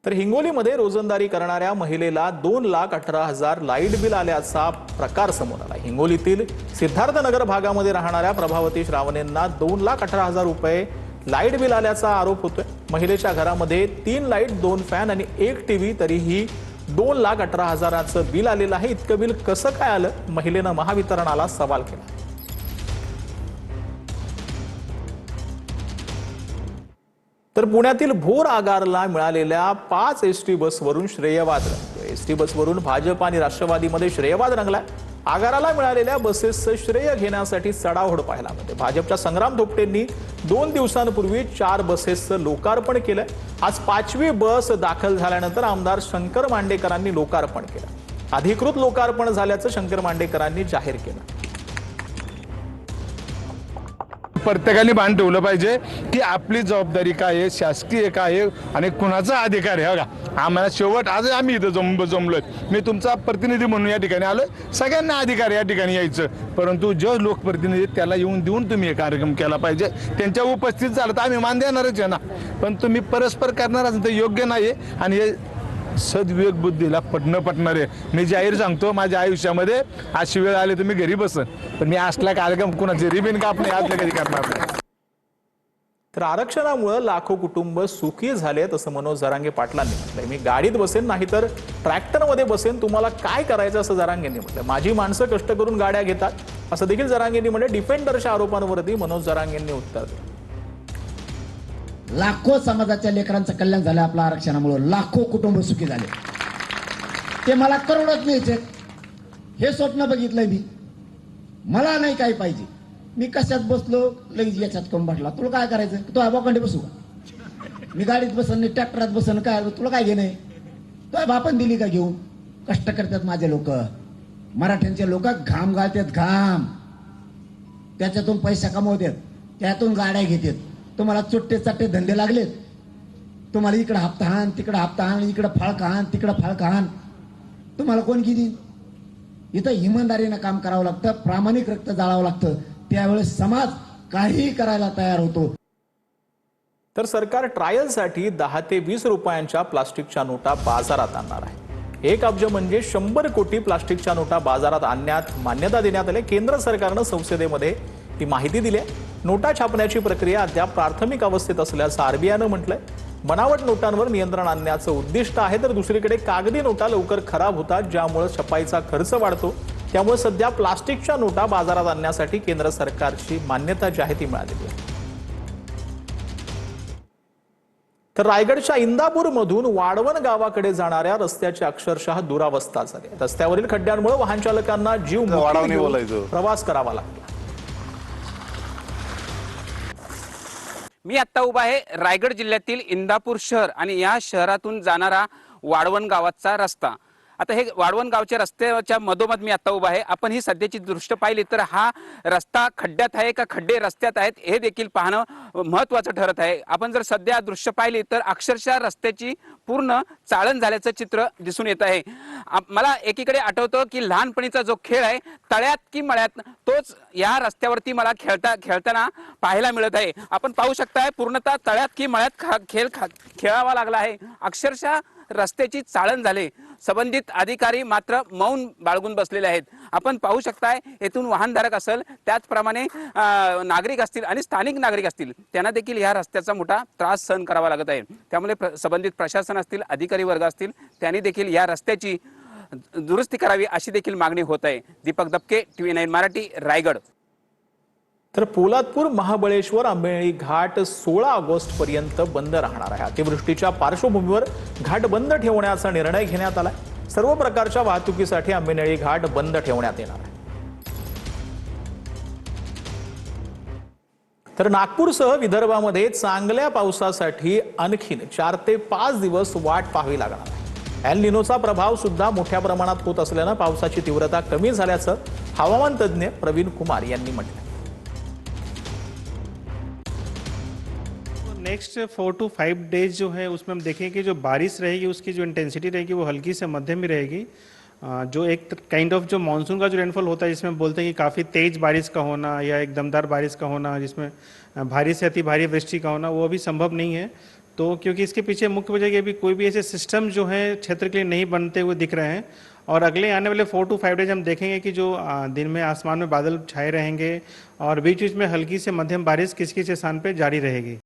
तर हिंगोलीमध्ये रोजंदारी करणाऱ्या महिलेला 2,18,000 लाईट बिल आल्याचा प्रकार समोर आला। हिंगोलीतील सिद्धार्थनगर भागामध्ये राहणाऱ्या प्रभावती श्रावणेंना 2,18,000 रुपये लाईट बिल आल्याचा आरोप होतोय। महिलेच्या घरामध्ये 3 लाईट, 2 फॅन आणि 1 टीव्ही, तरीही 2,18,000चं बिल आलेलं आहे। इतकं बिल कसं काय आलं? महिलेनं महावितरणाला सवाल केला। तर पुण्यातील भोर आगारला मिळालेल्या 5 एसटी बसवरून श्रेयवाद रंगतोय। एसटी बसवरून भाजप आणि राष्ट्रवादीमध्ये श्रेयवाद रंगलाय। आगाराला मिळालेल्या बसेसचं श्रेय घेण्यासाठी चढाओढ पाहायला मिळते। भाजपच्या संग्राम धोपटेंनी 2 दिवसांपूर्वी 4 बसेसचं लोकार्पण केलंय। आज 5वी बस दाखल झाल्यानंतर आमदार शंकर मांडेकरांनी लोकार्पण केलं। अधिकृत लोकार्पण झाल्याचं शंकर मांडेकरांनी जाहीर केलं। प्रत्येकाने भान ठेवलं पाहिजे की आपली जबाबदारी काय आहे, शासकीय काय आहे आणि कुणाचा अधिकार आहे। बघा, आम्हाला शेवट आज आम्ही इथं जमलोय, मी तुमचा प्रतिनिधी म्हणून या ठिकाणी आलो। सगळ्यांना अधिकार या ठिकाणी यायचं, परंतु जो लोकप्रतिनिधी त्याला येऊन देऊन तुम्ही हे कार्यक्रम केला पाहिजे। त्यांच्या उपस्थित झालं तर आम्ही मान देणारच आहे ना, पण तुम्ही परस्पर करणार असेल तर योग्य नाही आणि हे सद्विवेक बुद्धीला पटणार आहे। मी जाहीर सांगतो, माझ्या आयुष्यामध्ये अशी वेळ आली तर मी घरी बसन, पण मी असला कार्यक्रम कुणाचे रिबीन कापणे असलं कधी करणार नाही। तर आरक्षणामुळे लाखो कुटुंब सुखी झालेत असं मनोज जरांगे पाटलांनी म्हटलंय। मी गाडीत बसेन नाही तर ट्रॅक्टरमध्ये बसेन, तुम्हाला काय करायचं असं जरांगेंनी म्हटलं। माझी माणसं कष्ट करून गाड्या घेतात असं देखील जरांगेंनी म्हटलं। डिफेंडरच्या आरोपांवरती मनोज जरांगेंनी उत्तर दिलं। लाखो समाजाच्या लेकरांचं कल्याण झालं आपल्या आरक्षणामुळे, लाखो कुटुंब सुखी झाले। ते मला करोडच न्यायचे हे स्वप्न बघितलंय मी। मला नाही काय पाहिजे, मी कशात बसलो लगेच याच्यात कम म्हटला, तुला काय करायचं? तो आबाखंडे बसू का? मी गाडीत बसन नाही ट्रॅक्टरात बसन, काय तुला काय घेणं? तो बापन दिली का घेऊन? कष्ट करतात माझे लोक, मराठ्यांचे लोक घाम गाळतात, घाम त्याच्यातून पैसा कमवतात, त्यातून गाड्या घेतात। तुम्हाला चुट्टे चाट्टे धंदे लागलेत, तुम्हाला इकडे हप्ता हान, तिकडे हप्ता हान, इकडे फाळका हान, तिकडे फाळका हान, तुम्हाला कोण किती? इथं इमानदारीनं काम करावं लागतं, प्रामाणिक रक्त जाळावं लागतं, त्यावेळेस समाज काही करायला तयार होतो। तर सरकार ट्रायलसाठी 10 ते 20 रुपयांच्या प्लास्टिकच्या नोटा बाजारात आणणार आहे। 1 अब्ज म्हणजे 100 कोटी प्लास्टिकच्या नोटा बाजारात आणण्यात मान्यता देण्यात आली। केंद्र सरकारनं संसदेमध्ये ती माहिती दिली आहे। नोटा छापण्याची प्रक्रिया अद्याप प्राथमिक अवस्थेत असल्याचं आरबीआयनं म्हटलंय। बनावट नोटांवर नियंत्रण आणण्याचं उद्दिष्ट आहे। तर दुसरीकडे कागदी नोटा लवकर खराब होतात, ज्यामुळे छपाईचा खर्च वाढतो। त्यामुळे सध्या प्लास्टिकच्या नोटा बाजारात आणण्यासाठी केंद्र सरकारची मान्यता जी आहे ती मिळालेली आहे। तर रायगडच्या इंदापूरमधून वाडवण गावाकडे जाणाऱ्या रस्त्याची अक्षरशः दुरावस्था झाली। रस्त्यावरील खड्ड्यांमुळे वाहन चालकांना जीव मुठीत प्रवास करावा लागतो। मी आता उभा आहे रायगड जिल्ह्यातील इंदापूर शहर आणि या शहरातून जाणारा वाडवण गावाचा रस्ता। आता हे वाडवण गावच्या रस्त्याच्या मधोमध मी आता उभा आहे। आपण ही सध्याची दृश्य पाहिली तर हा रस्ता खड्ड्यात आहे का खड्डे रस्त्यात आहेत हे देखील पाहणं महत्त्वाचं ठरत आहे। आपण जर सध्या दृश्य पाहिली तर अक्षरशः रस्त्याची पूर्ण चाळण झाल्याचं चित्र दिसून येत आहे। मला एकीकडे आठवतं की लहानपणीचा जो खेळ आहे तळ्यात की मळ्यात, तोच या रस्त्यावरती मला खेळताना पाहायला मिळत आहे। आपण पाहू शकताय पूर्णतः तळ्यात की मळ्यात खेळावा लागला आहे। अक्षरशः रस्त्याची चाळण झाले। संबंधित अधिकारी मात्र मौन बाळगून बसलेले आहेत। आपण पाहू शकताय येथून वाहनधारक असेल, त्याचप्रमाणे नागरिक असतील आणि स्थानिक नागरिक असतील, त्यांना देखील या रस्त्याचा मोठा त्रास सहन करावा लागत आहे। त्यामुळे संबंधित प्रशासन असतील, अधिकारी वर्ग असतील, त्यांनी देखील या रस्त्याची दुरुस्ती करावी अशी देखील मागणी होत आहे। दीपक दबके, TV9 मराठी, रायगड। तर पोलादपूर महाबळेश्वर आंबेनळी घाट 16 ऑगस्ट पर्यंत बंद राहणार आहे। अतिवृष्टीच्या पार्श्वभूमीवर घाट बंद ठेवण्याचा निर्णय घेण्यात आलाय। सर्व प्रकारच्या वाहतुकीसाठी आंबेनळी घाट बंद ठेवण्यात येणार आहे। तर नागपूरसह विदर्भामध्ये चांगल्या पावसासाठी आणखीन 4 ते 5 दिवस वाट पाहावी लागणार आहे। एल निनोचा प्रभाव सुद्धा मोठ्या प्रमाणात होत असल्यानं पावसाची तीव्रता कमी झाल्याचं हवामान तज्ज्ञ प्रवीण कुमार यांनी म्हटलं। नेक्स्ट 4 to 5 डेज जो है उसमें हम देखें कि जो बारिश रहेगी उसकी जो इंटेंसिटी रहेगी वो हल्की से मध्यम ही रहेगी। जो एक काइंड ऑफ जो मानसून का जो रेनफॉल होता है जिसमें बोलते हैं कि काफ़ी तेज़ बारिश का होना या एक दमदार बारिश का होना, जिसमें भारी से अति भारी वृष्टि का होना, वो अभी संभव नहीं है। तो क्योंकि इसके पीछे मुख्य वजह ये भी कोई भी ऐसे सिस्टम जो है क्षेत्र के लिए नहीं बनते हुए दिख रहे हैं। और अगले आने वाले 4 to 5 डेज हम देखेंगे कि जो दिन में आसमान में बादल छाए रहेंगे और बीच बीच में हल्की से मध्यम बारिश किसी किसी स्थान पे जारी रहेगी।